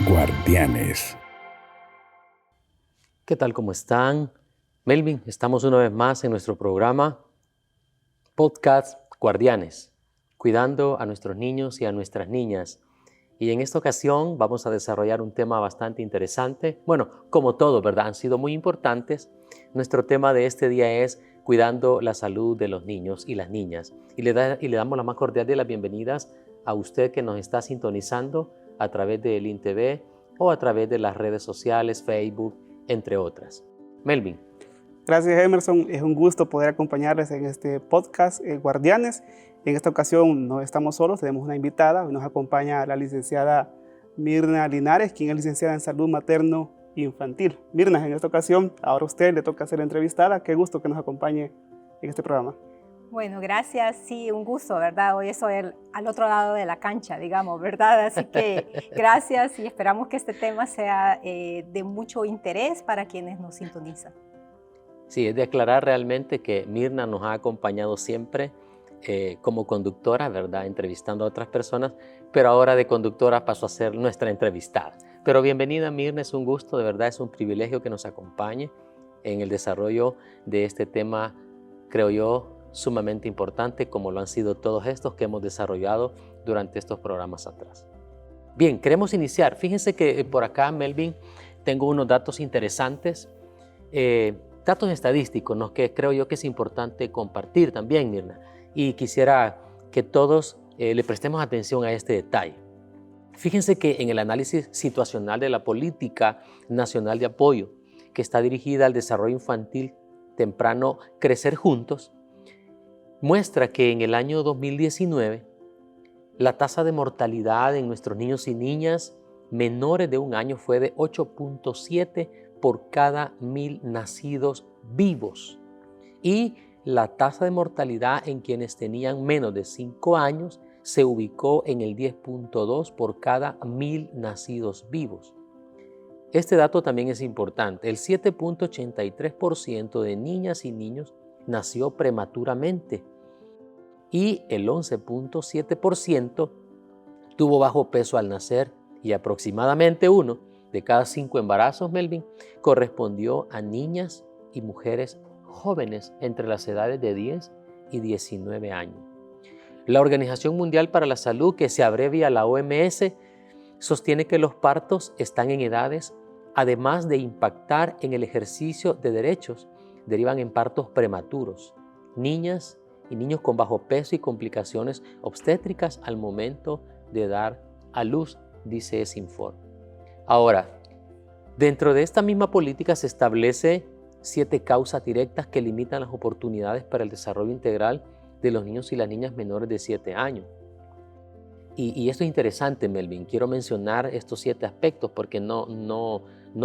Guardianes. ¿Qué tal? ¿Cómo están? Melvin, estamos una vez más en nuestro programa Podcast Guardianes, cuidando a nuestros niños y a nuestras niñas. Y en esta ocasión vamos a desarrollar un tema bastante interesante. Bueno, como todo, ¿verdad? Han sido muy importantes. Nuestro tema de este día es cuidando la salud de los niños y las niñas. Y le damos la más cordial de las bienvenidas a usted que nos está sintonizando a través de LinTV o a través de las redes sociales, Facebook, entre otras. Melvin. Gracias, Emerson. Es un gusto poder acompañarles en este podcast Guardianes. En esta ocasión no estamos solos, tenemos una invitada. Nos acompaña la licenciada Mirna Linares, quien es licenciada en Salud Materno-Infantil. Mirna, en esta ocasión, ahora a usted le toca ser la entrevistada. Qué gusto que nos acompañe en este programa. Bueno, gracias. Sí, un gusto, ¿verdad? Hoy estoy al otro lado de la cancha, digamos, ¿verdad? Así que gracias y esperamos que este tema sea de mucho interés para quienes nos sintonizan. Sí, es de aclarar realmente que Mirna nos ha acompañado siempre como conductora, ¿verdad? Entrevistando a otras personas, pero ahora de conductora pasó a ser nuestra entrevistada. Pero bienvenida, Mirna, es un gusto, de verdad es un privilegio que nos acompañe en el desarrollo de este tema, creo yo, sumamente importante, como lo han sido todos estos que hemos desarrollado durante estos programas atrás. Bien, queremos iniciar. Fíjense que por acá, Melvin, tengo unos datos interesantes, datos estadísticos, ¿no? Que creo yo que es importante compartir también, Mirna, y quisiera que todos le prestemos atención a este detalle. Fíjense que en el análisis situacional de la Política Nacional de Apoyo, que está dirigida al desarrollo infantil temprano Crecer Juntos, muestra que en el año 2019 la tasa de mortalidad en nuestros niños y niñas menores de 1 año fue de 8.7 por cada 1,000 nacidos vivos. Y la tasa de mortalidad en quienes tenían menos de 5 años se ubicó en el 10.2 por cada 1,000 nacidos vivos. Este dato también es importante. El 7.83% de niñas y niños nació prematuramente y el 11.7% tuvo bajo peso al nacer y aproximadamente 1 de cada 5 embarazos, Melvin, correspondió a niñas y mujeres jóvenes entre las edades de 10 y 19 años. La Organización Mundial para la Salud, que se abrevia la OMS, sostiene que los partos están en edades, además de impactar en el ejercicio de derechos, derivan en partos prematuros, niñas y niños con bajo peso y complicaciones obstétricas al momento de dar a luz, dice ese informe. Ahora, dentro de esta misma política se establece 7 causas directas que limitan las oportunidades para el desarrollo integral de los niños y las niñas menores de 7 años. Y esto es interesante, Melvin. Quiero mencionar estos 7 aspectos porque no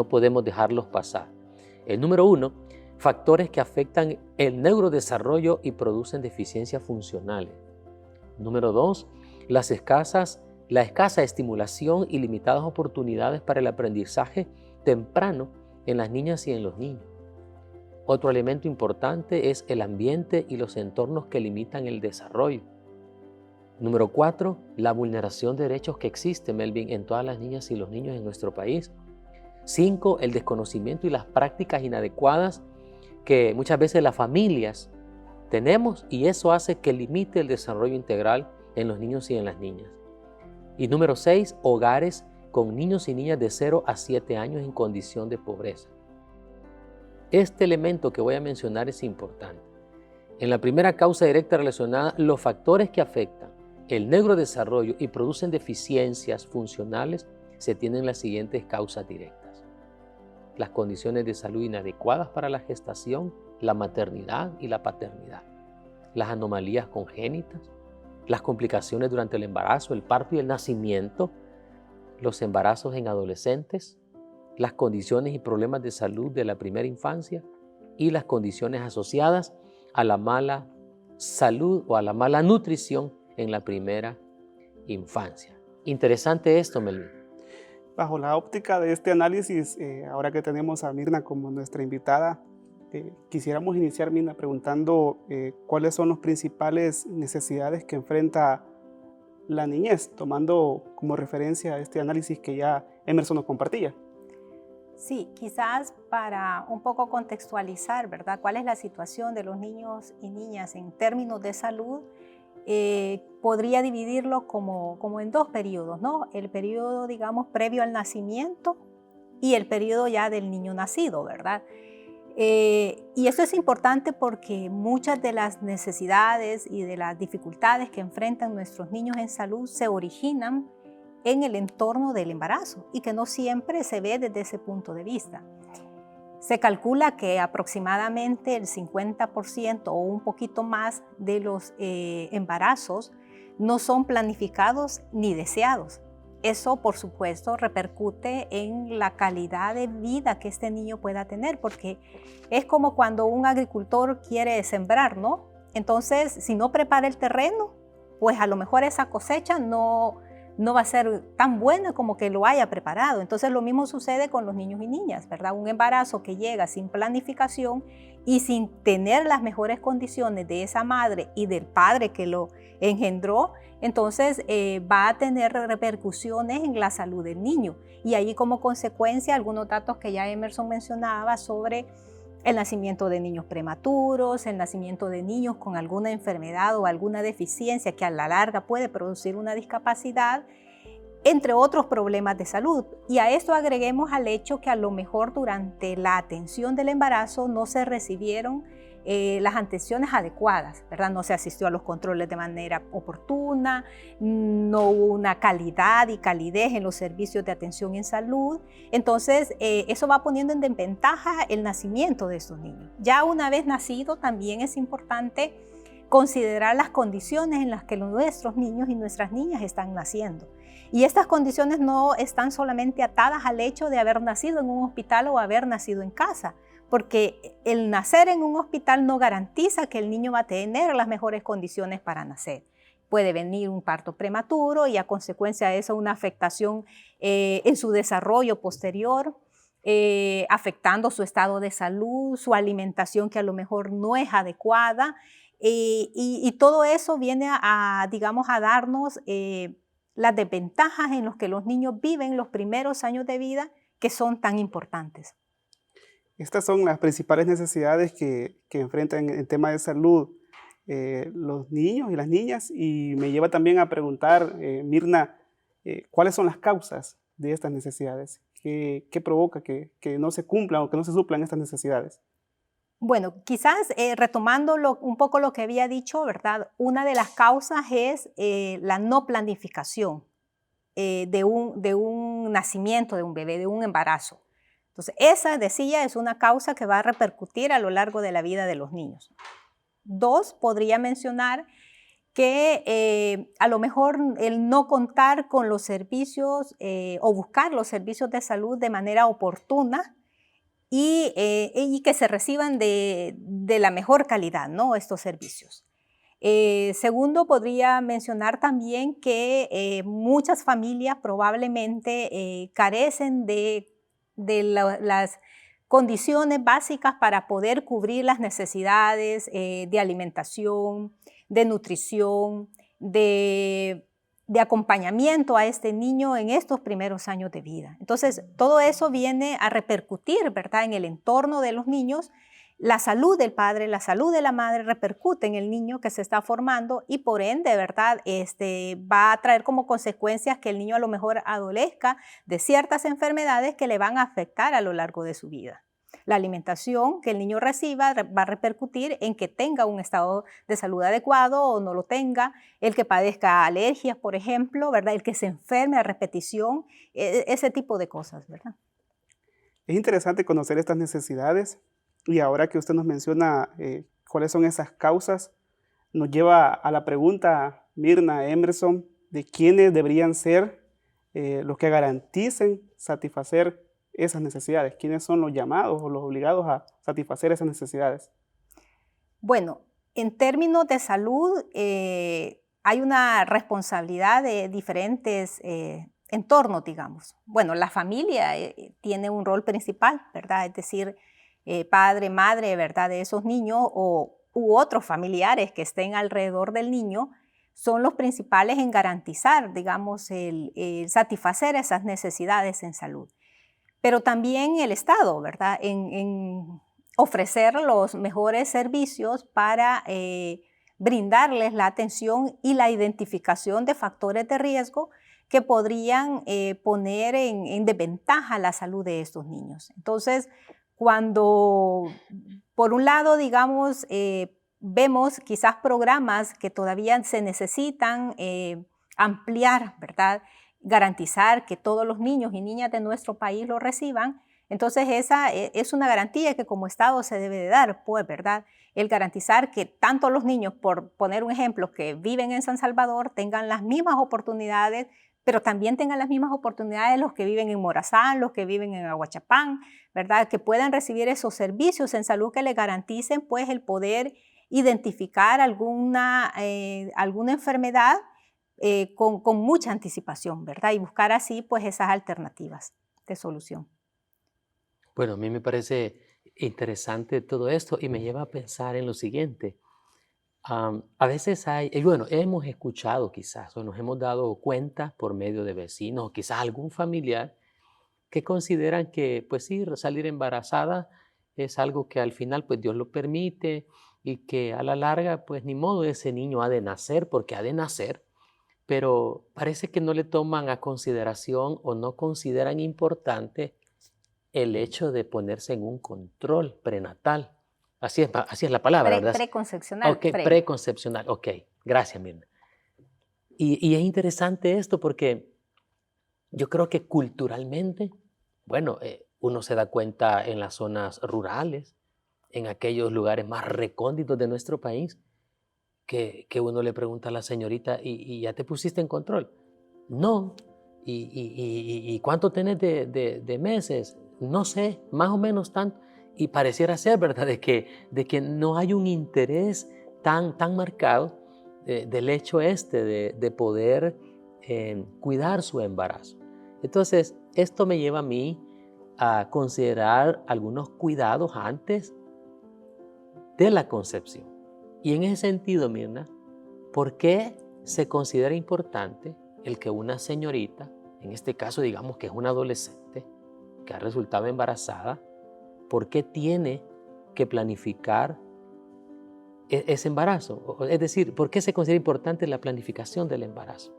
podemos dejarlos pasar. El número 1, factores que afectan el neurodesarrollo y producen deficiencias funcionales. Número 2, la escasa estimulación y limitadas oportunidades para el aprendizaje temprano en las niñas y en los niños. Otro elemento importante es el ambiente y los entornos que limitan el desarrollo. Número 4, la vulneración de derechos que existe, Melvin, en todas las niñas y los niños en nuestro país. 5, el desconocimiento y las prácticas inadecuadas que muchas veces las familias tenemos y eso hace que limite el desarrollo integral en los niños y en las niñas. Y número 6, hogares con niños y niñas de 0 a 7 años en condición de pobreza. Este elemento que voy a mencionar es importante. En la primera causa directa relacionada, los factores que afectan el neurodesarrollo y producen deficiencias funcionales, se tienen las siguientes causas directas. Las condiciones de salud inadecuadas para la gestación, la maternidad y la paternidad. Las anomalías congénitas, las complicaciones durante el embarazo, el parto y el nacimiento, los embarazos en adolescentes, las condiciones y problemas de salud de la primera infancia y las condiciones asociadas a la mala salud o a la mala nutrición en la primera infancia. Interesante esto, Melvin. Bajo la óptica de este análisis, ahora que tenemos a Mirna como nuestra invitada, quisiéramos iniciar, Mirna, preguntando cuáles son las principales necesidades que enfrenta la niñez, tomando como referencia este análisis que ya Emerson nos compartía. Sí, quizás para un poco contextualizar, ¿verdad? ¿Cuál es la situación de los niños y niñas en términos de salud? Podría dividirlo como en dos periodos, ¿no? El periodo, digamos, previo al nacimiento y el periodo ya del niño nacido, ¿verdad? Y esto es importante porque muchas de las necesidades y de las dificultades que enfrentan nuestros niños en salud se originan en el entorno del embarazo y que no siempre se ve desde ese punto de vista. Se calcula que aproximadamente el 50% o un poquito más de los embarazos no son planificados ni deseados. Eso, por supuesto, repercute en la calidad de vida que este niño pueda tener, porque es como cuando un agricultor quiere sembrar, ¿no? Entonces, si no prepara el terreno, pues a lo mejor esa cosecha no va a ser tan buena como que lo haya preparado. Entonces lo mismo sucede con los niños y niñas, ¿verdad? Un embarazo que llega sin planificación y sin tener las mejores condiciones de esa madre y del padre que lo engendró, entonces va a tener repercusiones en la salud del niño. Y ahí como consecuencia algunos datos que ya Emerson mencionaba sobre el nacimiento de niños prematuros, el nacimiento de niños con alguna enfermedad o alguna deficiencia que a la larga puede producir una discapacidad, entre otros problemas de salud. Y a esto agreguemos al hecho que a lo mejor durante la atención del embarazo no se recibieron las atenciones adecuadas, ¿verdad? No se asistió a los controles de manera oportuna, no hubo una calidad y calidez en los servicios de atención en salud. Entonces, eso va poniendo en desventaja el nacimiento de estos niños. Ya una vez nacido, también es importante considerar las condiciones en las que nuestros niños y nuestras niñas están naciendo. Y estas condiciones no están solamente atadas al hecho de haber nacido en un hospital o haber nacido en casa, porque el nacer en un hospital no garantiza que el niño va a tener las mejores condiciones para nacer. Puede venir un parto prematuro y a consecuencia de eso una afectación en su desarrollo posterior, afectando su estado de salud, su alimentación que a lo mejor no es adecuada, y todo eso viene digamos, a darnos las desventajas en las que los niños viven los primeros años de vida que son tan importantes. Estas son las principales necesidades que enfrentan en tema de salud los niños y las niñas, y me lleva también a preguntar, Mirna, ¿cuáles son las causas de estas necesidades? ¿Qué provoca que no se cumplan o que no se suplan estas necesidades? Bueno, quizás retomando un poco lo que había dicho, ¿verdad? Una de las causas es la no planificación de un nacimiento de un bebé, de un embarazo. Entonces, esa, decía, es una causa que va a repercutir a lo largo de la vida de los niños. Dos, podría mencionar que a lo mejor el no contar con los servicios o buscar los servicios de salud de manera oportuna y que se reciban de la mejor calidad, ¿no? Estos servicios. Segundo, podría mencionar también que muchas familias probablemente carecen de las condiciones básicas para poder cubrir las necesidades de alimentación, de nutrición, de acompañamiento a este niño en estos primeros años de vida. Entonces, todo eso viene a repercutir, ¿verdad?, en el entorno de los niños. La salud del padre, la salud de la madre repercute en el niño que se está formando y por ende, ¿verdad?, va a traer como consecuencias que el niño a lo mejor adolezca de ciertas enfermedades que le van a afectar a lo largo de su vida. La alimentación que el niño reciba va a repercutir en que tenga un estado de salud adecuado o no lo tenga, el que padezca alergias, por ejemplo, ¿verdad?, el que se enferme a repetición, ese tipo de cosas, ¿verdad? Es interesante conocer estas necesidades. Y ahora que usted nos menciona cuáles son esas causas, nos lleva a la pregunta, Mirna, Emerson, de quiénes deberían ser los que garanticen satisfacer esas necesidades. ¿Quiénes son los llamados o los obligados a satisfacer esas necesidades? Bueno, en términos de salud, hay una responsabilidad de diferentes entornos, digamos. Bueno, la familia tiene un rol principal, ¿verdad? Es decir, padre, madre, ¿verdad?, de esos niños u otros familiares que estén alrededor del niño son los principales en garantizar, digamos, el satisfacer esas necesidades en salud. Pero también el Estado, ¿verdad? En ofrecer los mejores servicios para brindarles la atención y la identificación de factores de riesgo que podrían poner en desventaja la salud de estos niños. Entonces, cuando, por un lado, digamos, vemos quizás programas que todavía se necesitan ampliar, ¿verdad? Garantizar que todos los niños y niñas de nuestro país lo reciban. Entonces, esa es una garantía que como Estado se debe de dar, pues, ¿verdad? El garantizar que tanto los niños, por poner un ejemplo, que viven en San Salvador, tengan las mismas oportunidades, pero también tengan las mismas oportunidades los que viven en Morazán, los que viven en Aguachapán, ¿verdad? Que puedan recibir esos servicios en salud que les garanticen, pues, el poder identificar alguna enfermedad con mucha anticipación, ¿verdad? Y buscar así, pues, esas alternativas de solución. Bueno, a mí me parece interesante todo esto y me lleva a pensar en lo siguiente. A veces bueno, hemos escuchado quizás o nos hemos dado cuenta por medio de vecinos o quizás algún familiar que consideran que, pues sí, salir embarazada es algo que al final, pues Dios lo permite y que a la larga, pues ni modo, ese niño ha de nacer porque ha de nacer, pero parece que no le toman a consideración o no consideran importante el hecho de ponerse en un control prenatal. Así es la palabra, ¿verdad? Preconcepcional. Ok, preconcepcional. Ok, gracias, Mirna. Y es interesante esto porque yo creo que culturalmente, bueno, uno se da cuenta en las zonas rurales, en aquellos lugares más recónditos de nuestro país, que uno le pregunta a la señorita, ¿y ya te pusiste en control? No. ¿Y cuánto tenés de meses? No sé, más o menos tanto. Y pareciera ser, ¿verdad?, de que no hay un interés tan marcado del hecho de poder cuidar su embarazo. Entonces, esto me lleva a mí a considerar algunos cuidados antes de la concepción. Y en ese sentido, Mirna, ¿por qué se considera importante el que una señorita, en este caso digamos que es una adolescente que ha resultado embarazada, ¿por qué tiene que planificar ese embarazo? Es decir, ¿por qué se considera importante la planificación del embarazo?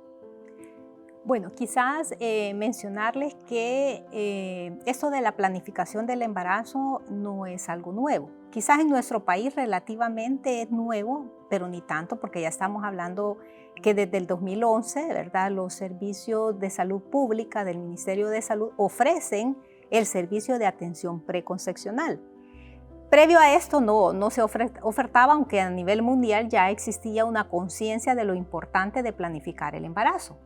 Bueno, quizás mencionarles que esto de la planificación del embarazo no es algo nuevo. Quizás en nuestro país relativamente es nuevo, pero ni tanto, porque ya estamos hablando que desde el 2011, ¿verdad?, los servicios de salud pública del Ministerio de Salud ofrecen el servicio de atención preconcepcional. Previo a esto no se ofertaba, aunque a nivel mundial ya existía una conciencia de lo importante de planificar el embarazo.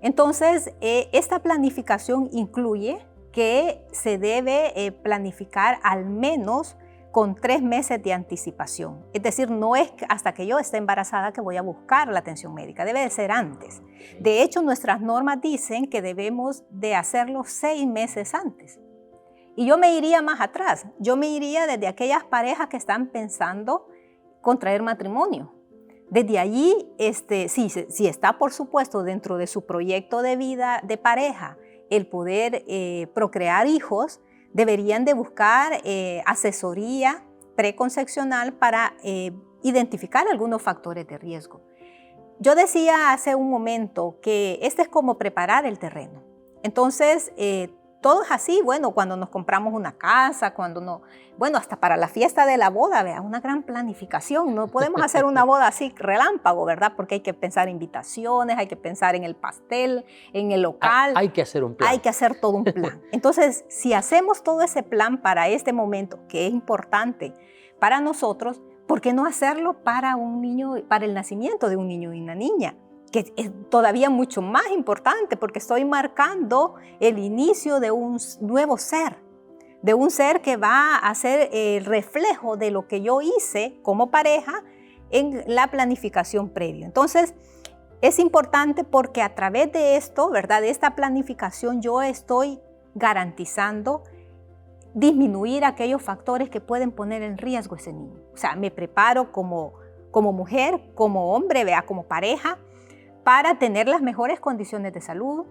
Entonces, esta planificación incluye que se debe planificar al menos con 3 meses de anticipación. Es decir, no es hasta que yo esté embarazada que voy a buscar la atención médica, debe de ser antes. De hecho, nuestras normas dicen que debemos de hacerlo 6 meses antes. Y yo me iría más atrás, yo me iría desde aquellas parejas que están pensando contraer matrimonio. Desde allí, si está por supuesto dentro de su proyecto de vida de pareja el poder procrear hijos, deberían de buscar asesoría preconcepcional para identificar algunos factores de riesgo. Yo decía hace un momento que este es como preparar el terreno. Entonces, todo es así, bueno, cuando nos compramos una casa, bueno, hasta para la fiesta de la boda, vea, una gran planificación. No podemos hacer una boda así relámpago, ¿verdad? Porque hay que pensar invitaciones, hay que pensar en el pastel, en el local. Hay que hacer un plan. Hay que hacer todo un plan. Entonces, si hacemos todo ese plan para este momento, que es importante para nosotros, ¿por qué no hacerlo para un niño, para el nacimiento de un niño y una niña? Que es todavía mucho más importante porque estoy marcando el inicio de un nuevo ser, de un ser que va a ser el reflejo de lo que yo hice como pareja en la planificación previa. Entonces, es importante porque a través de esto, ¿verdad?, de esta planificación, yo estoy garantizando disminuir aquellos factores que pueden poner en riesgo a ese niño. O sea, me preparo como como mujer, como hombre, vea, como pareja, para tener las mejores condiciones de salud,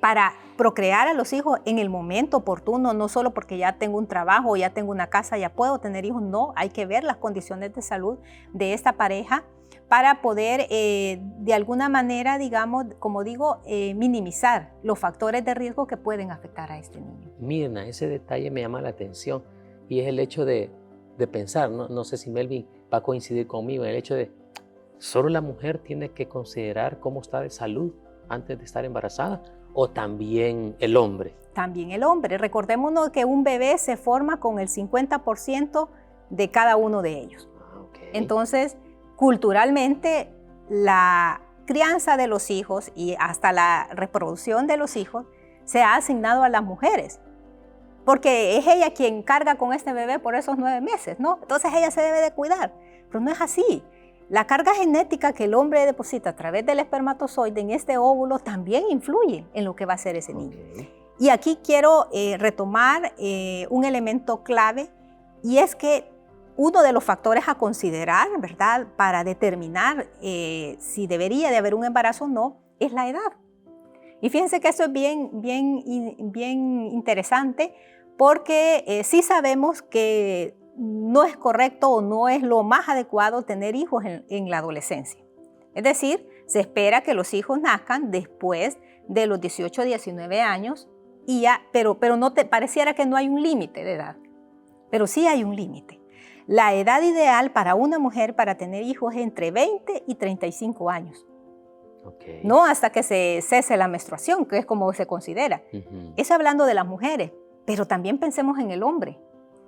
para procrear a los hijos en el momento oportuno, no solo porque ya tengo un trabajo o ya tengo una casa, ya puedo tener hijos, no, hay que ver las condiciones de salud de esta pareja para poder de alguna manera, digamos, como digo, minimizar los factores de riesgo que pueden afectar a este niño. Mirna, ese detalle me llama la atención y es el hecho de pensar, no sé si Melvin va a coincidir conmigo, en el hecho de solo la mujer tiene que considerar cómo está de salud antes de estar embarazada o también el hombre. También el hombre. Recordémonos que un bebé se forma con el 50% de cada uno de ellos. Okay. Entonces, culturalmente, la crianza de los hijos y hasta la reproducción de los hijos se ha asignado a las mujeres, porque es ella quien carga con este bebé por esos 9 meses, ¿no? Entonces ella se debe de cuidar, pero no es así. La carga genética que el hombre deposita a través del espermatozoide en este óvulo también influye en lo que va a ser ese niño. Okay. Y aquí quiero retomar un elemento clave, y es que uno de los factores a considerar, ¿verdad?, para determinar si debería de haber un embarazo o no, es la edad. Y fíjense que eso es bien interesante, porque sí sabemos que no es correcto o no es lo más adecuado tener hijos en la adolescencia. Es decir, se espera que los hijos nazcan después de los 18 o 19 años, y ya, pero no te pareciera que no hay un límite de edad, pero sí hay un límite. La edad ideal para una mujer para tener hijos es entre 20 y 35 años. Okay. No hasta que se cese la menstruación, que es como se considera. Eso hablando de las mujeres, pero también pensemos en el hombre.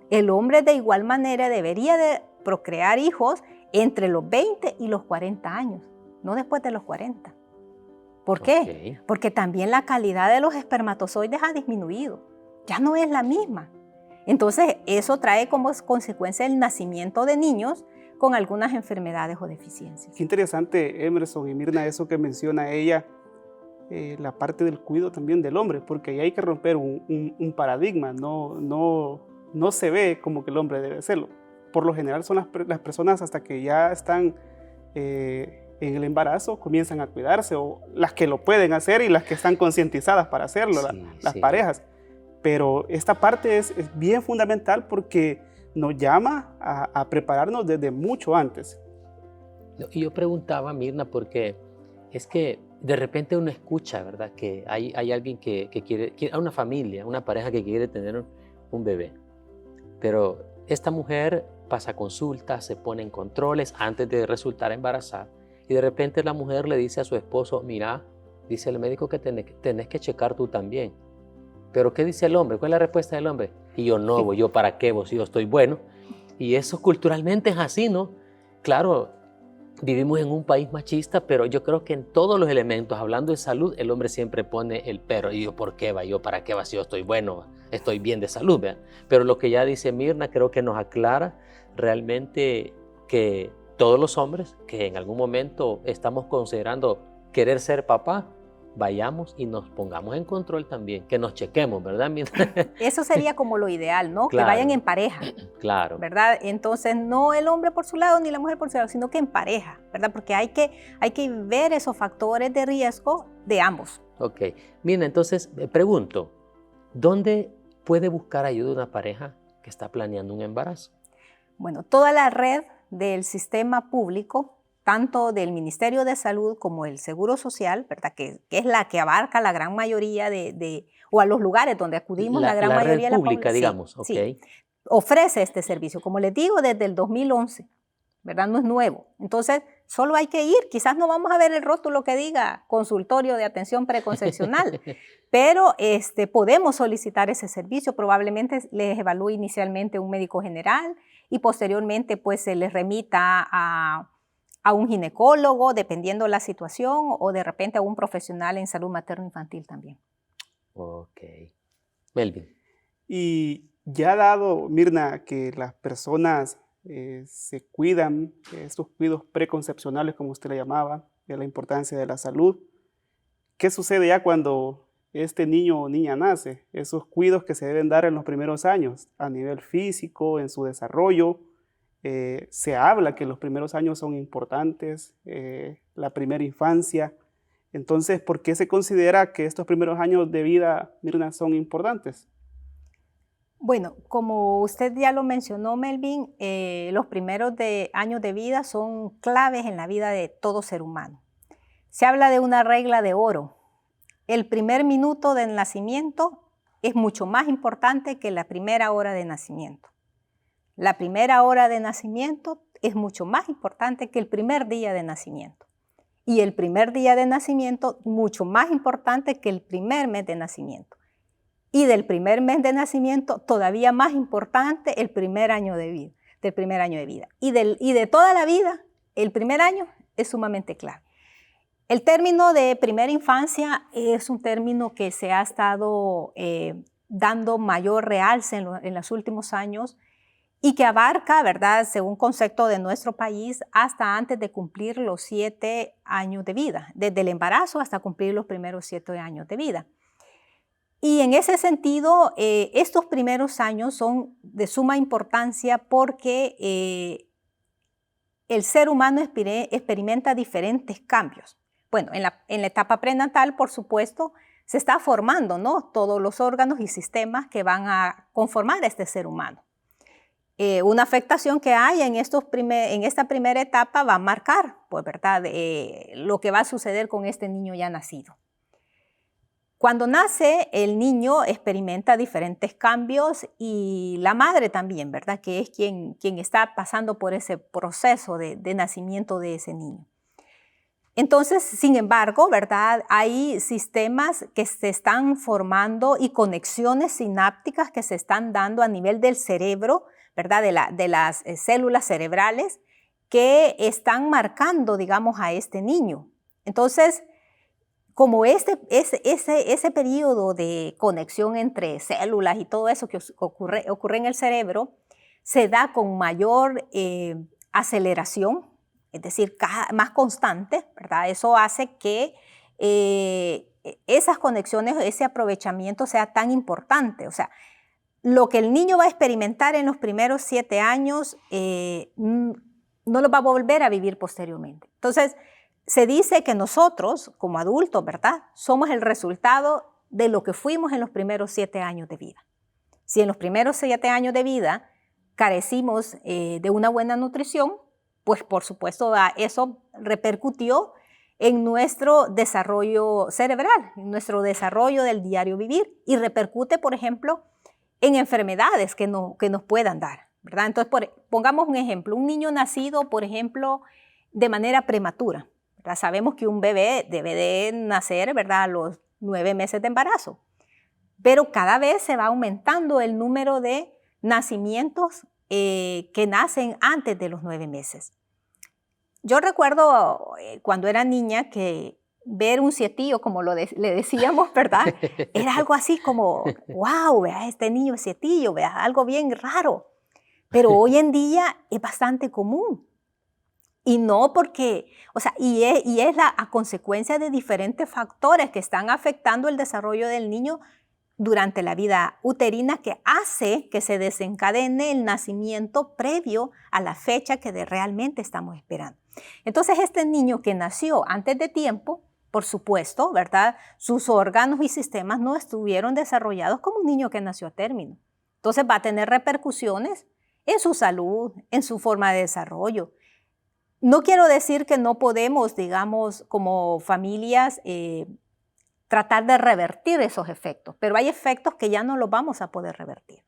El hombre de igual manera debería de procrear hijos entre los 20 y los 40 años, no después de los 40. ¿Por qué? Okay. Porque también la calidad de los espermatozoides ha disminuido, ya no es la misma. Entonces, eso trae como consecuencia el nacimiento de niños con algunas enfermedades o deficiencias. Qué interesante, Emerson y Mirna, eso que menciona ella, la parte del cuidado también del hombre, porque ahí hay que romper un paradigma, no se ve como que el hombre debe serlo. Por lo general son las personas hasta que ya están en el embarazo, comienzan a cuidarse, o las que lo pueden hacer y las que están concientizadas para hacerlo, las parejas. Pero esta parte es bien fundamental porque nos llama a prepararnos desde mucho antes. Y yo preguntaba, Mirna, porque es que de repente uno escucha, ¿verdad?, que hay alguien que quiere, una familia, una pareja que quiere tener un bebé. Pero esta mujer pasa consultas, se pone en controles antes de resultar embarazada, y de repente la mujer le dice a su esposo, mira, dice el médico que tenés que checar tú también. Pero ¿qué dice el hombre? ¿Cuál es la respuesta del hombre? Y yo no, voy, yo para qué, vos, si yo estoy bueno. Y eso culturalmente es así, ¿no? Claro, vivimos en un país machista, pero yo creo que en todos los elementos, hablando de salud, el hombre siempre pone el pero. Y yo, ¿por qué va? Yo, ¿para qué va? Si yo estoy bueno, estoy bien de salud, ¿verdad? Pero lo que ya dice Mirna creo que nos aclara realmente que todos los hombres que en algún momento estamos considerando querer ser papá, vayamos y nos pongamos en control también, que nos chequemos, ¿verdad? Eso sería como lo ideal, ¿no? Claro. Que vayan en pareja, claro, ¿verdad? Entonces, no el hombre por su lado ni la mujer por su lado, sino que en pareja, ¿verdad? Porque hay que ver esos factores de riesgo de ambos. Ok. Mira, entonces, me pregunto, ¿dónde puede buscar ayuda una pareja que está planeando un embarazo? Bueno, toda la red del sistema público, tanto del Ministerio de Salud como el Seguro Social, ¿verdad? Que es la que abarca la gran mayoría o a los lugares donde acudimos la gran mayoría de la población. Pública, digamos, sí, ok. sí, ofrece este servicio, como les digo, desde el 2011, ¿verdad? No es nuevo. Entonces, solo hay que ir. Quizás no vamos a ver el rótulo que diga consultorio de atención preconcepcional, pero podemos solicitar ese servicio. Probablemente les evalúe inicialmente un médico general y posteriormente pues se les remita a un ginecólogo, dependiendo la situación, o de repente a un profesional en salud materno-infantil también. Ok. Melvin. Y ya dado, Mirna, que las personas se cuidan, estos cuidados preconcepcionales, como usted le llamaba, de la importancia de la salud, ¿qué sucede ya cuando este niño o niña nace? Esos cuidados que se deben dar en los primeros años, a nivel físico, en su desarrollo, Se habla que los primeros años son importantes, la primera infancia. Entonces, ¿por qué se considera que estos primeros años de vida, Mirna, son importantes? Bueno, como usted ya lo mencionó, Melvin, los primeros años de vida son claves en la vida de todo ser humano. Se habla de una regla de oro. El primer minuto del nacimiento es mucho más importante que la primera hora de nacimiento. La primera hora de nacimiento es mucho más importante que el primer día de nacimiento. Y el primer día de nacimiento mucho más importante que el primer mes de nacimiento. Y del primer mes de nacimiento todavía más importante el primer año de vida, del primer año de vida. Y de toda la vida, el primer año es sumamente clave. El término de primera infancia es un término que se ha estado dando mayor realce en los últimos años y que abarca, ¿verdad?, según concepto de nuestro país, hasta antes de cumplir los 7 años de vida, desde el embarazo hasta cumplir los primeros 7 años de vida. Y en ese sentido, estos primeros años son de suma importancia porque el ser humano experimenta diferentes cambios. Bueno, en la etapa prenatal, por supuesto, se está formando, ¿no?, todos los órganos y sistemas que van a conformar a este ser humano. Una afectación que hay en esta primera etapa va a marcar, pues, ¿verdad?, lo que va a suceder con este niño ya nacido. Cuando nace, el niño experimenta diferentes cambios y la madre también, ¿verdad?, que es quien está pasando por ese proceso de nacimiento de ese niño. Entonces, sin embargo, ¿verdad?, hay sistemas que se están formando y conexiones sinápticas que se están dando a nivel del cerebro, ¿verdad?, de las células cerebrales que están marcando, digamos, a este niño. Entonces, como ese periodo de conexión entre células y todo eso que ocurre en el cerebro se da con mayor aceleración, es decir, más constante, ¿verdad? Eso hace que esas conexiones, ese aprovechamiento sea tan importante. O sea, lo que el niño va a experimentar en los primeros 7 años no lo va a volver a vivir posteriormente. Entonces, se dice que nosotros, como adultos, ¿verdad?, somos el resultado de lo que fuimos en los primeros 7 años de vida. Si en los primeros 7 años de vida carecimos de una buena nutrición, pues por supuesto eso repercutió en nuestro desarrollo cerebral, en nuestro desarrollo del diario vivir y repercute, por ejemplo, en enfermedades que nos puedan dar, ¿verdad? Entonces, pongamos un ejemplo, un niño nacido, por ejemplo, de manera prematura, ¿verdad? Sabemos que un bebé debe de nacer, ¿verdad?, a los 9 meses de embarazo, pero cada vez se va aumentando el número de nacimientos que nacen antes de los 9 meses. Yo recuerdo cuando era niña que ver un cietillo, como le decíamos, ¿verdad?, era algo así como, wow, vea, este niño es cietillo, vea, algo bien raro. Pero hoy en día es bastante común. Y no porque, o sea, y es a consecuencia de diferentes factores que están afectando el desarrollo del niño durante la vida uterina, que hace que se desencadene el nacimiento previo a la fecha que realmente estamos esperando. Entonces, este niño que nació antes de tiempo, por supuesto, ¿verdad?, sus órganos y sistemas no estuvieron desarrollados como un niño que nació a término. Entonces, va a tener repercusiones en su salud, en su forma de desarrollo. No quiero decir que no podemos, digamos, como familias, tratar de revertir esos efectos, pero hay efectos que ya no los vamos a poder revertir.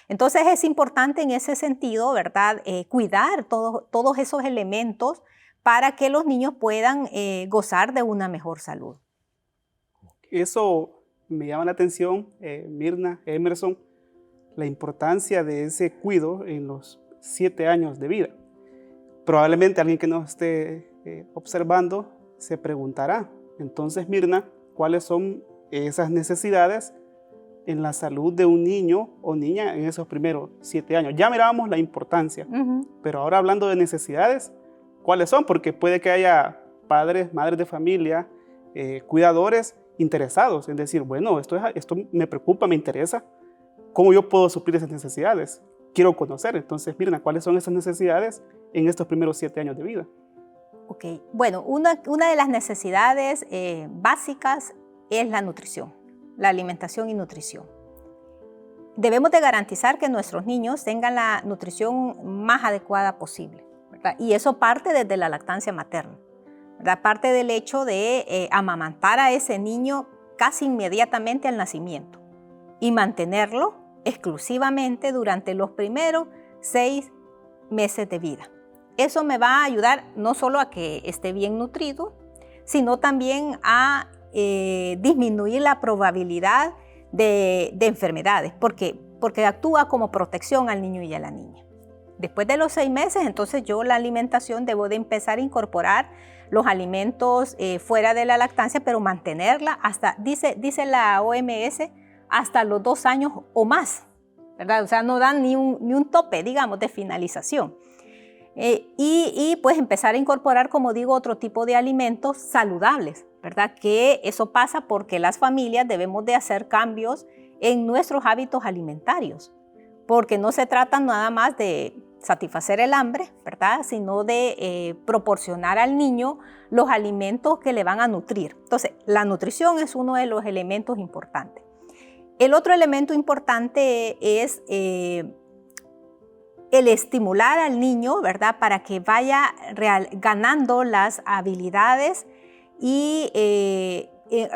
Entonces es importante en ese sentido, ¿verdad?, cuidar todos esos elementos para que los niños puedan gozar de una mejor salud. Eso me llama la atención, Mirna, Emerson, la importancia de ese cuidado en los 7 años de vida. Probablemente alguien que nos esté observando se preguntará, entonces, Mirna, ¿cuáles son esas necesidades en la salud de un niño o niña en esos primeros 7 años? Ya mirábamos la importancia, pero ahora hablando de necesidades, ¿cuáles son? Porque puede que haya padres, madres de familia, cuidadores interesados en decir, bueno, esto me preocupa, me interesa, ¿cómo yo puedo suplir esas necesidades? quiero conocer. Entonces, Mirna, ¿cuáles son esas necesidades en estos primeros 7 años de vida? Ok, bueno, una de las necesidades básicas es la nutrición, la alimentación y nutrición. Debemos de garantizar que nuestros niños tengan la nutrición más adecuada posible, ¿verdad? Y eso parte desde la lactancia materna, ¿verdad? Parte del hecho de amamantar a ese niño casi inmediatamente al nacimiento y mantenerlo exclusivamente durante los primeros 6 meses de vida. Eso me va a ayudar no solo a que esté bien nutrido, sino también a disminuir la probabilidad de enfermedades, porque actúa como protección al niño y a la niña. Después de los 6 meses, entonces yo la alimentación debo de empezar a incorporar los alimentos fuera de la lactancia, pero mantenerla hasta, dice la OMS, hasta los 2 años o más, ¿verdad? O sea, no dan ni un tope, digamos, de finalización. Y pues empezar a incorporar, como digo, otro tipo de alimentos saludables, ¿verdad? Que eso pasa porque las familias debemos de hacer cambios en nuestros hábitos alimentarios, porque no se trata nada más de satisfacer el hambre, ¿verdad? Sino de proporcionar al niño los alimentos que le van a nutrir. Entonces, la nutrición es uno de los elementos importantes. El otro elemento importante es el estimular al niño, ¿verdad? Para que vaya ganando las habilidades y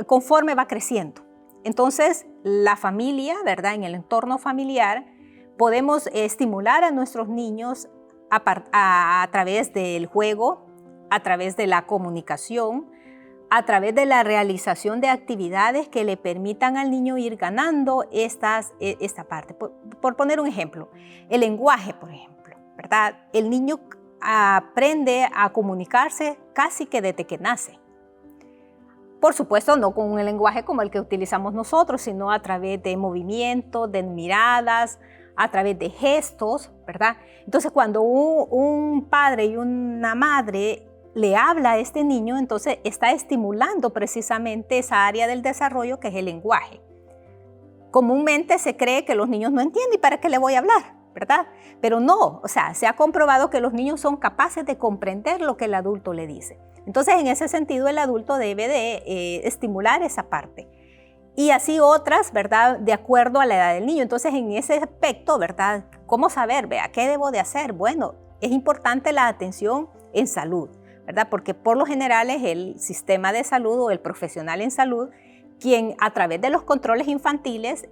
conforme va creciendo. Entonces, la familia, ¿verdad? En el entorno familiar, podemos estimular a nuestros niños a través del juego, a través de la comunicación, a través de la realización de actividades que le permitan al niño ir ganando esta parte. Por poner un ejemplo, el lenguaje, por ejemplo, ¿verdad? El niño aprende a comunicarse casi que desde que nace. Por supuesto, no con un lenguaje como el que utilizamos nosotros, sino a través de movimientos, de miradas, a través de gestos, ¿verdad? Entonces, cuando un padre y una madre le habla a este niño, entonces está estimulando precisamente esa área del desarrollo que es el lenguaje. Comúnmente se cree que los niños no entienden, ¿y para qué le voy a hablar? ¿Verdad? Pero no, o sea, se ha comprobado que los niños son capaces de comprender lo que el adulto le dice. Entonces, en ese sentido, el adulto debe de estimular esa parte. Y así otras, ¿verdad? De acuerdo a la edad del niño. Entonces, en ese aspecto, ¿verdad? ¿Cómo saber? Vea, ¿qué debo de hacer? Bueno, es importante la atención en salud, ¿verdad? Porque por lo general es el sistema de salud o el profesional en salud quien a través de los controles infantiles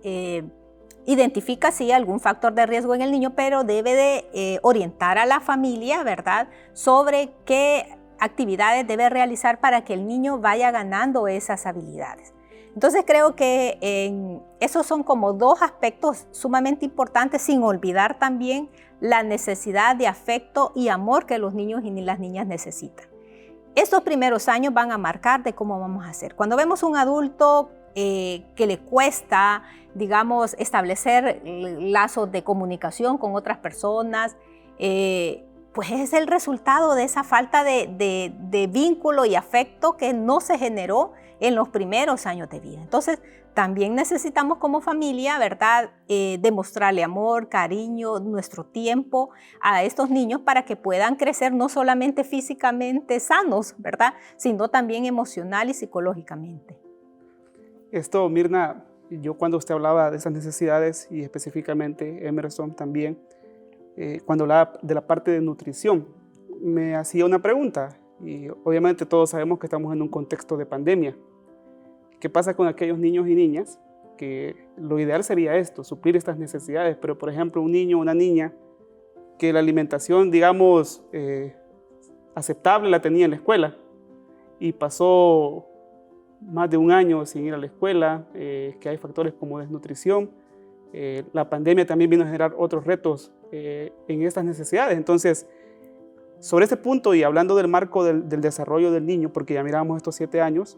identifica sí algún factor de riesgo en el niño, pero debe de orientar a la familia, ¿verdad? Sobre qué actividades debe realizar para que el niño vaya ganando esas habilidades. Entonces creo que esos son como 2 aspectos sumamente importantes, sin olvidar también la necesidad de afecto y amor que los niños y las niñas necesitan. Estos primeros años van a marcar de cómo vamos a hacer. Cuando vemos un adulto que le cuesta, digamos, establecer lazos de comunicación con otras personas, pues es el resultado de esa falta de vínculo y afecto que no se generó en los primeros años de vida. Entonces, también necesitamos como familia, ¿verdad?, demostrarle amor, cariño, nuestro tiempo a estos niños para que puedan crecer no solamente físicamente sanos, ¿verdad?, sino también emocional y psicológicamente. Esto, Mirna, yo cuando usted hablaba de esas necesidades y específicamente Emerson también, cuando hablaba de la parte de nutrición, me hacía una pregunta y obviamente todos sabemos que estamos en un contexto de pandemia. ¿Qué pasa con aquellos niños y niñas que lo ideal sería esto, suplir estas necesidades? Pero por ejemplo un niño o una niña que la alimentación, digamos, aceptable la tenía en la escuela y pasó más de un año sin ir a la escuela, que hay factores como desnutrición. La pandemia también vino a generar otros retos en estas necesidades. Entonces, sobre este punto y hablando del marco del desarrollo del niño, porque ya miramos estos 7 años,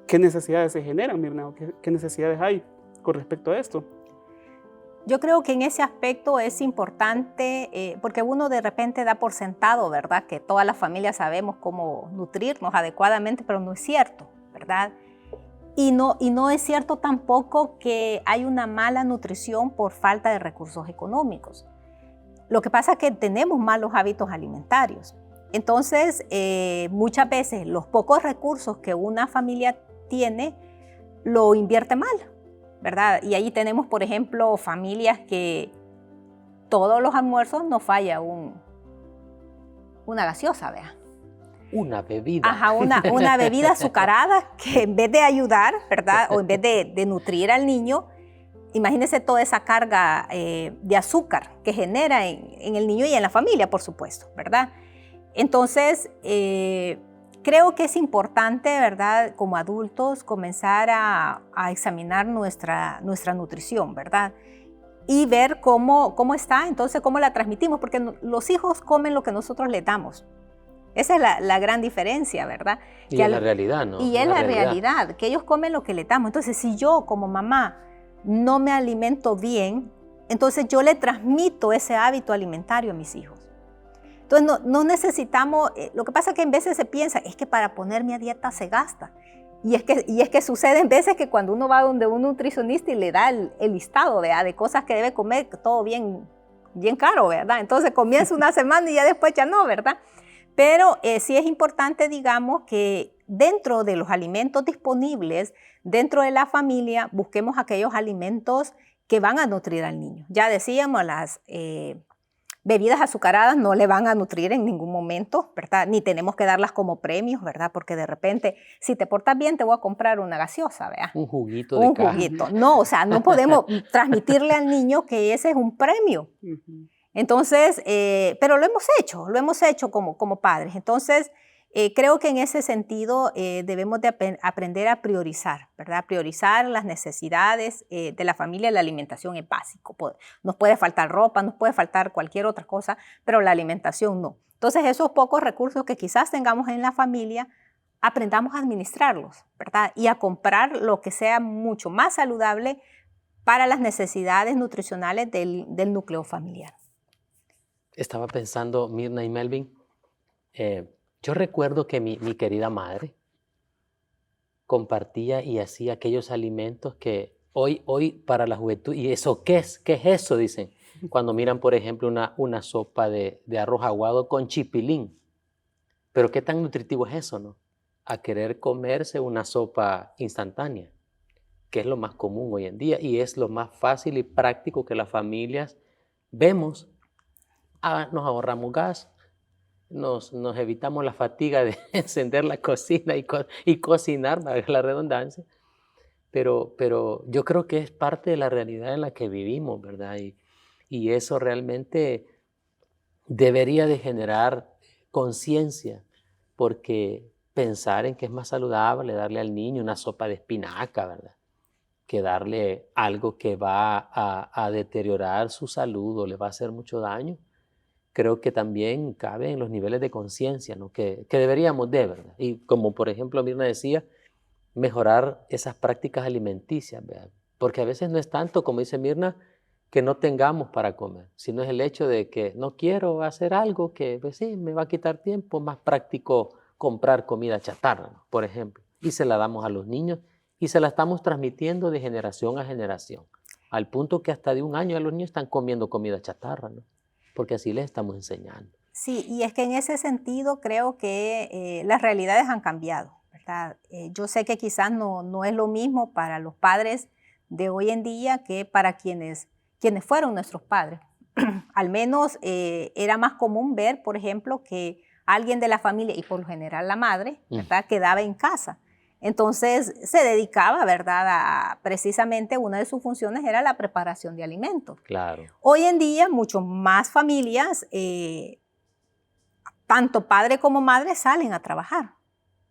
¿qué necesidades se generan, Mirna? ¿Qué necesidades hay con respecto a esto? Yo creo que en ese aspecto es importante, porque uno de repente da por sentado, ¿verdad?, que todas las familias sabemos cómo nutrirnos adecuadamente, pero no es cierto, ¿verdad? Y no es cierto tampoco que hay una mala nutrición por falta de recursos económicos. Lo que pasa es que tenemos malos hábitos alimentarios. Entonces, muchas veces los pocos recursos que una familia tiene lo invierte mal, ¿verdad? Y ahí tenemos, por ejemplo, familias que todos los almuerzos no falla una gaseosa, vea. Una bebida. Ajá, una bebida azucarada que en vez de ayudar, ¿verdad? O en vez de nutrir al niño, imagínese toda esa carga de azúcar que genera en el niño y en la familia, por supuesto, ¿verdad? Entonces, creo que es importante, ¿verdad? Como adultos, comenzar a examinar nuestra nutrición, ¿verdad? Y ver cómo está, entonces cómo la transmitimos, porque los hijos comen lo que nosotros les damos. Esa es la gran diferencia, ¿verdad? Y es la realidad, ¿no? Y es la realidad, que ellos comen lo que les damos. Entonces, si yo como mamá no me alimento bien, entonces yo le transmito ese hábito alimentario a mis hijos. Entonces, no necesitamos, lo que pasa es que en veces se piensa, es que para ponerme a dieta se gasta. Y es que sucede en veces que cuando uno va donde un nutricionista y le da el listado, ¿verdad? De cosas que debe comer, todo bien caro, ¿verdad? Entonces comienza una semana y ya después ya no, ¿verdad? Pero sí es importante, digamos, que dentro de los alimentos disponibles, dentro de la familia, busquemos aquellos alimentos que van a nutrir al niño. Ya decíamos, las bebidas azucaradas no le van a nutrir en ningún momento, ¿verdad? Ni tenemos que darlas como premios, ¿verdad? Porque de repente, si te portas bien, te voy a comprar una gaseosa, ¿verdad? Un juguito de caja. Un juguito. No, o sea, no podemos transmitirle al niño que ese es un premio. Entonces, pero lo hemos hecho como padres. Entonces, creo que en ese sentido debemos de aprender a priorizar, ¿verdad? Priorizar las necesidades de la familia. La alimentación es básico. Nos puede faltar ropa, nos puede faltar cualquier otra cosa, pero la alimentación no. Entonces, esos pocos recursos que quizás tengamos en la familia, aprendamos a administrarlos, ¿verdad? Y a comprar lo que sea mucho más saludable para las necesidades nutricionales del núcleo familiar. Estaba pensando, Mirna y Melvin, yo recuerdo que mi querida madre compartía y hacía aquellos alimentos que hoy para la juventud, ¿y eso qué es? ¿Qué es eso? Dicen, cuando miran, por ejemplo, una sopa de arroz aguado con chipilín. Pero ¿qué tan nutritivo es eso, no? A querer comerse una sopa instantánea, que es lo más común hoy en día y es lo más fácil y práctico que las familias vemos. Nos ahorramos gas, nos evitamos la fatiga de encender la cocina y cocinar, valga la redundancia, pero yo creo que es parte de la realidad en la que vivimos, ¿verdad? Y eso realmente debería de generar conciencia, porque pensar en que es más saludable darle al niño una sopa de espinaca, ¿verdad? Que darle algo que va a deteriorar su salud o le va a hacer mucho daño, creo que también cabe en los niveles de conciencia, ¿no? que deberíamos de, ¿verdad? Y como por ejemplo Mirna decía, mejorar esas prácticas alimenticias, ¿verdad? Porque a veces no es tanto, como dice Mirna, que no tengamos para comer, sino es el hecho de que no quiero hacer algo que pues sí, me va a quitar tiempo, más práctico comprar comida chatarra, ¿no? Por ejemplo, y se la damos a los niños y se la estamos transmitiendo de generación a generación, al punto que hasta de 1 año ya los niños están comiendo comida chatarra, ¿no? Porque así les estamos enseñando. Sí, y es que en ese sentido creo que las realidades han cambiado, ¿verdad? Yo sé que quizás no es lo mismo para los padres de hoy en día que para quienes fueron nuestros padres. Al menos era más común ver, por ejemplo, que alguien de la familia, y por lo general la madre, ¿verdad?, quedaba en casa. Entonces se dedicaba, ¿verdad?, precisamente una de sus funciones era la preparación de alimentos. Claro. Hoy en día, mucho más familias, tanto padre como madre, salen a trabajar.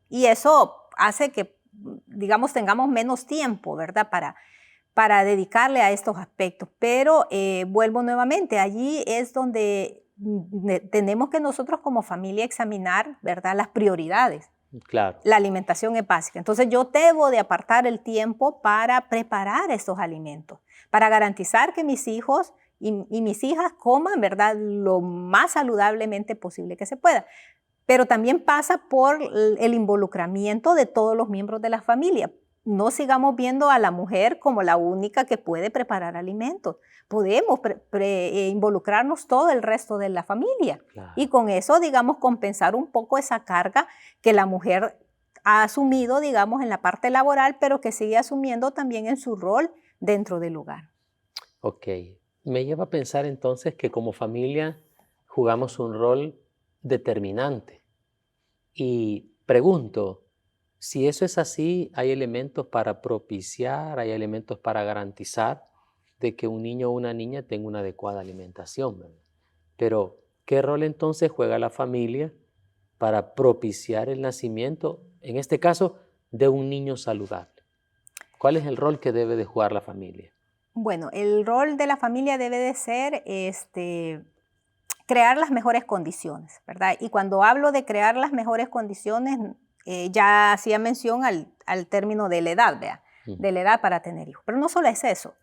Y eso hace que, digamos, tengamos menos tiempo, ¿verdad?, para dedicarle a estos aspectos. Pero vuelvo nuevamente, allí es donde tenemos que nosotros como familia examinar, ¿verdad?, las prioridades. Claro. La alimentación es básica. Entonces yo debo de apartar el tiempo para preparar estos alimentos, para garantizar que mis hijos y mis hijas coman, ¿verdad?, lo más saludablemente posible que se pueda. Pero también pasa por el involucramiento de todos los miembros de la familia. no sigamos viendo a la mujer como la única que puede preparar alimentos. Podemos involucrarnos todo el resto de la familia. Claro. Y con eso, digamos, compensar un poco esa carga que la mujer ha asumido, digamos, en la parte laboral, pero que sigue asumiendo también en su rol dentro del hogar. Ok. Me lleva a pensar entonces que como familia jugamos un rol determinante. Y pregunto, si eso es así, ¿hay elementos para propiciar, hay elementos para garantizar de que un niño o una niña tenga una adecuada alimentación, ¿verdad? Pero, ¿qué rol entonces juega la familia para propiciar el nacimiento, en este caso, de un niño saludable? ¿Cuál es el rol que debe de jugar la familia? Bueno, el rol de la familia debe de ser crear las mejores condiciones, ¿verdad? Y cuando hablo de crear las mejores condiciones, ya hacía mención al término de la edad, ¿vea? De la edad para tener hijos. Pero no solo es eso,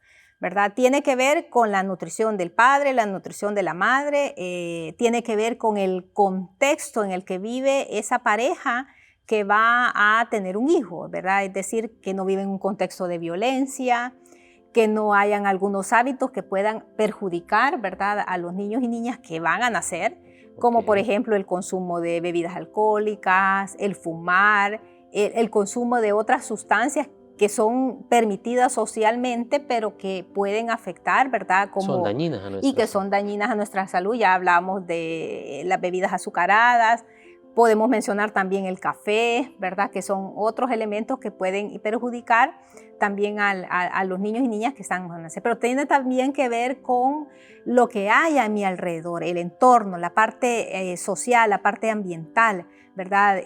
¿verdad? Tiene que ver con la nutrición del padre, la nutrición de la madre, tiene que ver con el contexto en el que vive esa pareja que va a tener un hijo, ¿verdad? Es decir, que no vive en un contexto de violencia, que no hayan algunos hábitos que puedan perjudicar, ¿verdad?, a los niños y niñas que van a nacer, como por ejemplo el consumo de bebidas alcohólicas, el fumar, el consumo de otras sustancias que son permitidas socialmente, pero que pueden afectar, ¿verdad? Son dañinas a nuestra salud. Y que son dañinas a nuestra salud. Ya hablamos de las bebidas azucaradas. Podemos mencionar también el café, ¿verdad? Que son otros elementos que pueden perjudicar también a los niños y niñas que están a nacer. Pero tiene también que ver con lo que hay a mi alrededor, el entorno, la parte social, la parte ambiental, ¿verdad?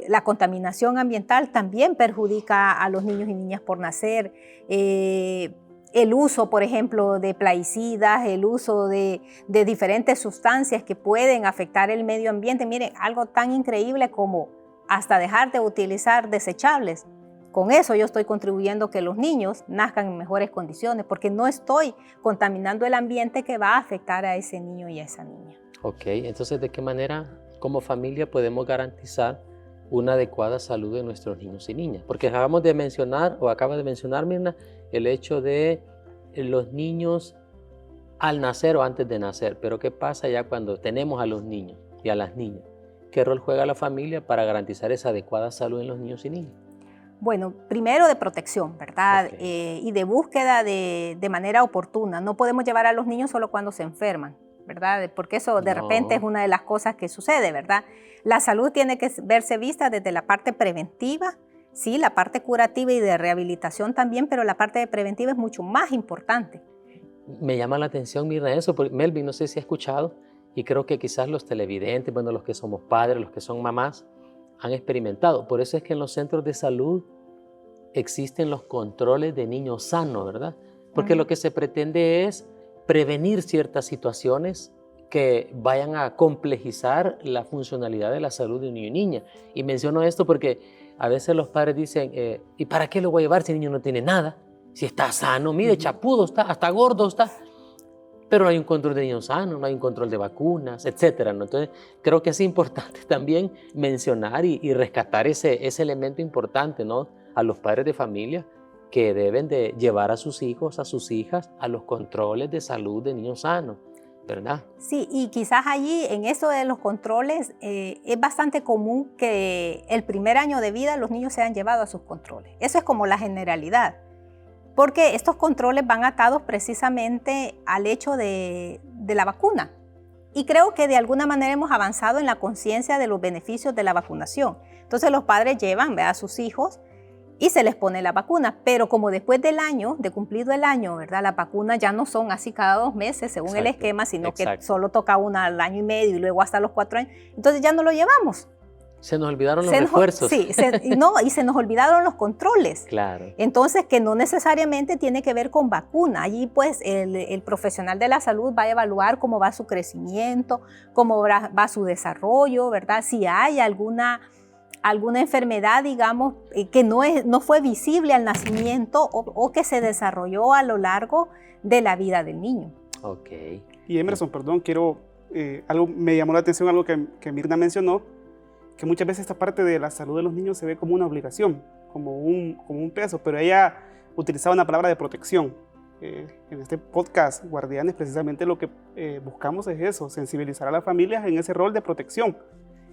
La contaminación ambiental también perjudica a los niños y niñas por nacer. El uso, por ejemplo, de plaguicidas, el uso de diferentes sustancias que pueden afectar el medio ambiente. Miren, algo tan increíble como hasta dejar de utilizar desechables. Con eso yo estoy contribuyendo a que los niños nazcan en mejores condiciones, porque no estoy contaminando el ambiente que va a afectar a ese niño y a esa niña. Ok, entonces, ¿de qué manera como familia podemos garantizar una adecuada salud de nuestros niños y niñas? Porque acaba de mencionar, Mirna, el hecho de los niños al nacer o antes de nacer. Pero ¿qué pasa ya cuando tenemos a los niños y a las niñas? ¿Qué rol juega la familia para garantizar esa adecuada salud en los niños y niñas? Bueno, primero de protección, ¿verdad? Okay. Y de búsqueda de manera oportuna. No podemos llevar a los niños solo cuando se enferman, ¿verdad? Porque eso de repente es una de las cosas que sucede, ¿verdad? La salud tiene que verse vista desde la parte preventiva, sí, la parte curativa y de rehabilitación también, pero la parte preventiva es mucho más importante. Me llama la atención, Mirna, eso, porque Melvin, no sé si ha escuchado, y creo que quizás los televidentes, bueno, los que somos padres, los que son mamás, han experimentado. Por eso es que en los centros de salud existen los controles de niños sanos, ¿verdad? Porque lo que se pretende es prevenir ciertas situaciones que vayan a complejizar la funcionalidad de la salud de un niño y niña. Y menciono esto porque a veces los padres dicen, ¿y para qué lo voy a llevar si el niño no tiene nada? Si está sano, mire, chapudo está, hasta gordo está. Pero no hay un control de niños sanos, no hay un control de vacunas, etcétera, ¿no? Entonces, creo que es importante también mencionar y rescatar ese elemento importante, ¿no? A los padres de familia que deben de llevar a sus hijos, a sus hijas, a los controles de salud de niños sanos, ¿verdad? Sí, y quizás allí en eso de los controles es bastante común que el primer año de vida los niños sean llevados a sus controles. Eso es como la generalidad. Porque estos controles van atados precisamente al hecho de la vacuna. Y creo que de alguna manera hemos avanzado en la conciencia de los beneficios de la vacunación. Entonces los padres llevan a sus hijos y se les pone la vacuna. Pero como después del año, de cumplido el año, ¿verdad? Las vacunas ya no son así cada 2 meses según el esquema, sino que solo toca una al año y medio y luego hasta los 4 años. Entonces ya no lo llevamos. Se nos olvidaron los refuerzos. Sí, y se nos olvidaron los controles. Claro. Entonces, que no necesariamente tiene que ver con vacuna. Allí, pues, el profesional de la salud va a evaluar cómo va su crecimiento, cómo va su desarrollo, ¿verdad? Si hay alguna enfermedad, digamos, que no fue visible al nacimiento o que se desarrolló a lo largo de la vida del niño. Ok. Y Emerson, perdón, me llamó la atención algo que Mirna mencionó, que muchas veces esta parte de la salud de los niños se ve como una obligación. como un peso, pero ella utilizaba una palabra de protección. En este podcast Guardianes precisamente lo que buscamos es eso, sensibilizar a las familias en ese rol de protección.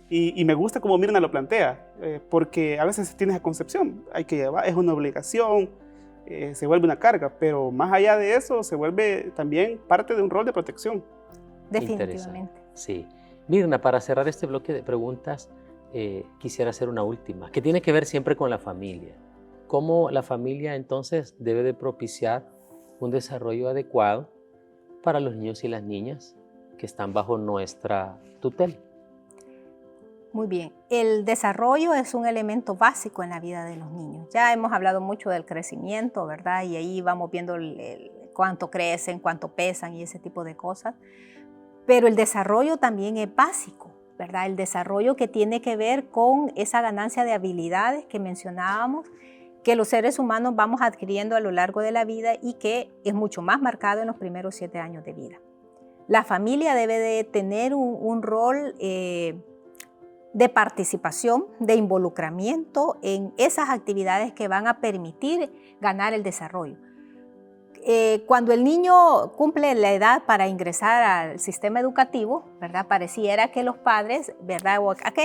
Y me gusta como Mirna lo plantea, porque a veces se tiene esa concepción, hay que llevar, es una obligación, se vuelve una carga, pero más allá de eso se vuelve también parte de un rol de protección. Definitivamente. Sí. Mirna, para cerrar este bloque de preguntas, quisiera hacer una última, que tiene que ver siempre con la familia. ¿Cómo la familia entonces debe de propiciar un desarrollo adecuado para los niños y las niñas que están bajo nuestra tutela? Muy bien. El desarrollo es un elemento básico en la vida de los niños. Ya hemos hablado mucho del crecimiento, ¿verdad? Y ahí vamos viendo cuánto crecen, cuánto pesan y ese tipo de cosas. Pero el desarrollo también es básico, ¿verdad? El desarrollo que tiene que ver con esa ganancia de habilidades que mencionábamos, que los seres humanos vamos adquiriendo a lo largo de la vida y que es mucho más marcado en los primeros 7 años de vida. La familia debe de tener un rol de participación, de involucramiento en esas actividades que van a permitir ganar el desarrollo. Cuando el niño cumple la edad para ingresar al sistema educativo, ¿verdad? Pareciera que los padres, ¿verdad?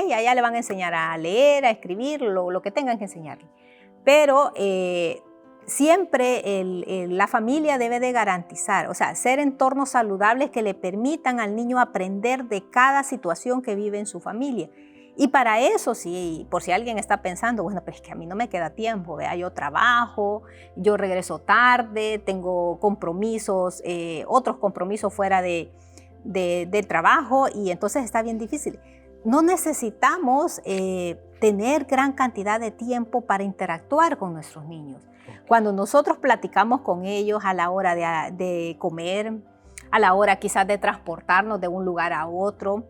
Ya le van a enseñar a leer, a escribir, lo que tengan que enseñarle. Pero siempre la familia debe de garantizar, o sea, hacer entornos saludables que le permitan al niño aprender de cada situación que vive en su familia. Y para eso, sí, por si alguien está pensando, bueno, pero es que a mí no me queda tiempo, ¿vea? Yo trabajo, yo regreso tarde, tengo compromisos, otros compromisos fuera de trabajo y entonces está bien difícil. No necesitamos tener gran cantidad de tiempo para interactuar con nuestros niños. Cuando nosotros platicamos con ellos a la hora de comer, a la hora quizás de transportarnos de un lugar a otro,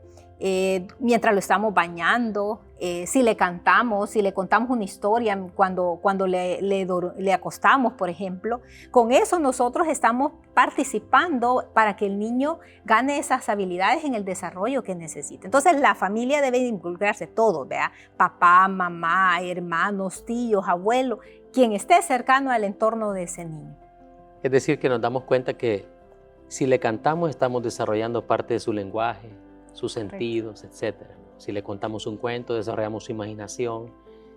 mientras lo estamos bañando, si le cantamos, si le contamos una historia cuando le acostamos, por ejemplo, con eso nosotros estamos participando para que el niño gane esas habilidades en el desarrollo que necesita. Entonces la familia debe involucrarse todos, ¿vea? Papá, mamá, hermanos, tíos, abuelos, quien esté cercano al entorno de ese niño. Es decir, que nos damos cuenta que si le cantamos estamos desarrollando parte de su lenguaje, sus sentidos, etc. Si le contamos un cuento, desarrollamos su imaginación.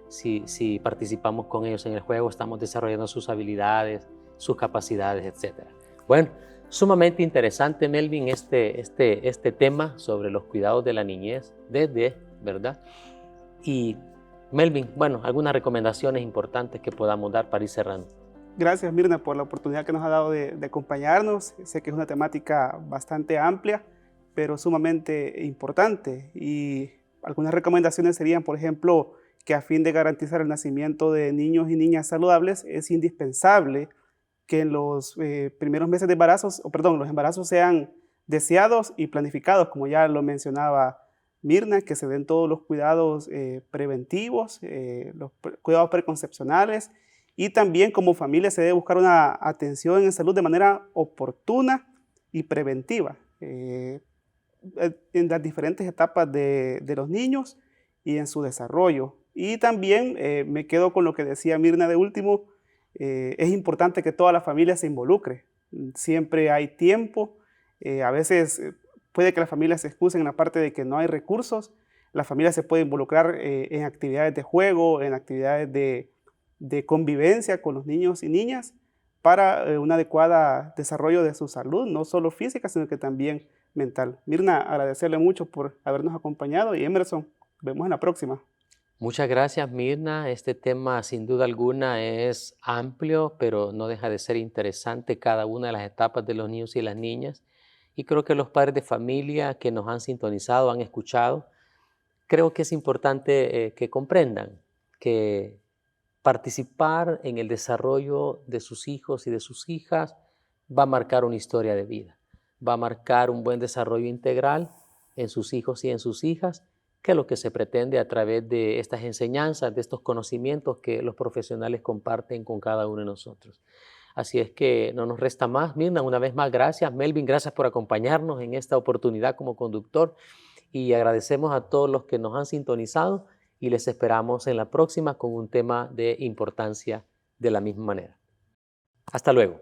Si participamos con ellos en el juego, estamos desarrollando sus habilidades, sus capacidades, etc. Bueno, sumamente interesante, Melvin, este tema sobre los cuidados de la niñez, ¿verdad? Y Melvin, bueno, algunas recomendaciones importantes que podamos dar para ir cerrando. Gracias, Mirna, por la oportunidad que nos ha dado de acompañarnos. Sé que es una temática bastante amplia, pero sumamente importante. Y algunas recomendaciones serían, por ejemplo, que a fin de garantizar el nacimiento de niños y niñas saludables, es indispensable que en los primeros meses de los embarazos sean deseados y planificados, como ya lo mencionaba Mirna, que se den todos los cuidados preventivos, los cuidados preconcepcionales, y también como familia se debe buscar una atención en salud de manera oportuna y preventiva. En las diferentes etapas de los niños y en su desarrollo. Y también me quedo con lo que decía Mirna de último, es importante que toda la familia se involucre. Siempre hay tiempo, a veces puede que las familias se excusen en la parte de que no hay recursos, la familia se puede involucrar en actividades de juego, en actividades de convivencia con los niños y niñas para un adecuado desarrollo de su salud, no solo física, sino que también mental. Mirna, agradecerle mucho por habernos acompañado y Emerson, nos vemos en la próxima. Muchas gracias, Mirna. Este tema sin duda alguna es amplio, pero no deja de ser interesante cada una de las etapas de los niños y las niñas. Y creo que los padres de familia que nos han sintonizado, han escuchado, creo que es importante que comprendan que participar en el desarrollo de sus hijos y de sus hijas va a marcar una historia de vida. Va a marcar un buen desarrollo integral en sus hijos y en sus hijas, que es lo que se pretende a través de estas enseñanzas, de estos conocimientos que los profesionales comparten con cada uno de nosotros. Así es que no nos resta más. Mirna, una vez más, gracias. Melvin, gracias por acompañarnos en esta oportunidad como conductor y agradecemos a todos los que nos han sintonizado y les esperamos en la próxima con un tema de importancia de la misma manera. Hasta luego.